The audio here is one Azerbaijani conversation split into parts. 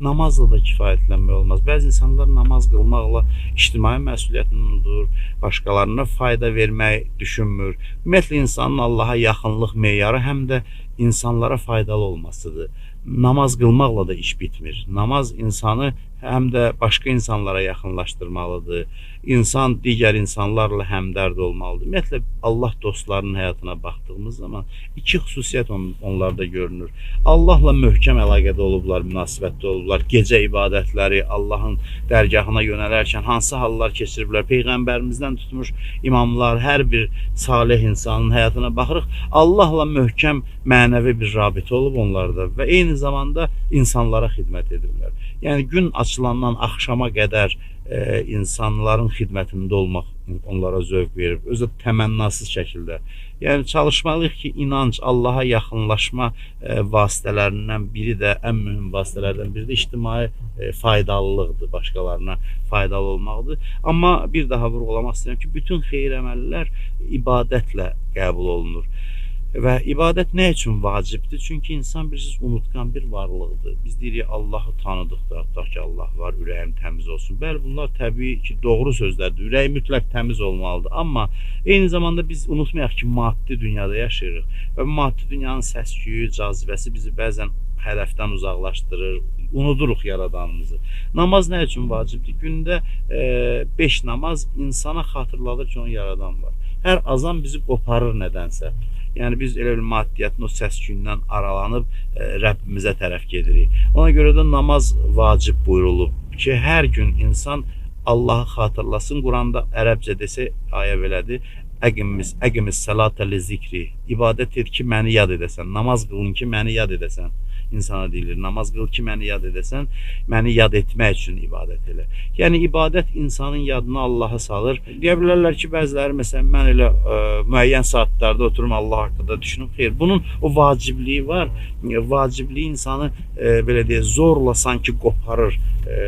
namazla da kifayətlənmək olmaz. Bəzi insanlar namaz qılmaqla ictimai məsuliyyətini unudur, başqalarına fayda vermək düşünmür. Ümumiyyətlə insanın Allaha yaxınlıq meyarı həm də insanlara faydalı olmasıdır. Namaz qılmaqla da iş bitmir. Namaz insanı həm də başqa insanlara yaxınlaşdırmalıdır. İnsan digər insanlarla həmdərd olmalıdır. Ümumiyyətlə Allah dostlarının həyatına baxdığımız zaman iki xüsusiyyət onlarda görünür. Allahla möhkəm əlaqədə olublar, münasibətdə olublar. Gecə ibadətləri, Allahın dərgahına yönələrkən hansı hallar keçiriblər. Peyğəmbərimizdən tutmuş imamlar, hər bir salih insanın həyatına baxırıq. Allahla möhkəm mənəvi bir rabitə olub onlarda və eyni zamanda insanlara xidmət edirlər. Yəni gün açılandan axşama qədər insanların xidmətində olmaq onlara zövq verir, özü təmənnasız şəkildə. Yəni çalışmalıyıq ki, inanc Allaha yaxınlaşma vasitələrindən biri də, ən mühüm vasitələrdən biri də ictimai faydalılıqdır, başqalarına faydalı olmaqdır. Amma bir daha vurğulamaq istəyirəm ki, bütün xeyir əməllər ibadətlə qəbul olunur. Və ibadət nə üçün vacibdir? Çünki insan bilirsiniz, unutqan bir varlıqdır. Biz deyirik, Allahı tanıdıqda, tutaq ki, Allah var, ürəyim təmiz olsun. Bəli, bunlar təbii ki, doğru sözlərdir. Ürək mütləq təmiz olmalıdır. Amma eyni zamanda biz unutmayaq ki, maddi dünyada yaşayırıq. Və maddi dünyanın səs-küyü, cazibəsi bizi bəzən hədəfdən uzaqlaşdırır, unuduruq yaradanımızı. Namaz nə üçün vacibdir? Gündə 5 namaz insana xatırladır ki, onun yaradan var. Hər azan bizi qoparır nədənsə. Yəni biz elə bir maddiyyətin o səs-küyündən aralanıb Rəbbimizə tərəf gedirik. Ona görə də namaz vacib buyurulub ki, hər gün insan Allahı xatırlasın. Quranda ərəbcə desə ayə belədir. Əqimiz sələtə li zikri. İbadət et ki, məni yad edəsən. Namaz qılın ki, məni yad edəsən. İnsana deyilir, namaz qıl ki, məni yad edəsən, məni yad etmək üçün ibadət elə. Yəni, ibadət insanın yadına Allahı salır. Deyə bilərlər ki, bəziləri, məsələn, mən elə müəyyən saatlarda oturum Allah haqqında düşünüm. Xeyr, bunun o vacibliyi var. Vacibliyi insanı, belə deyək, zorla sanki qoparır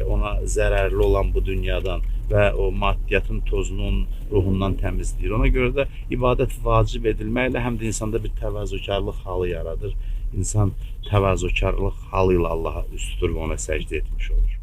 ona zərərli olan bu dünyadan və o maddiyyatın tozunu onun ruhundan təmizləyir. Ona görə də ibadət vacib edilməklə həm də insanda bir təvazökarlıq halı yaradır. İnsan təvazökarlıq halı ilə Allaha üst tutur və ona səcdə etmiş olur.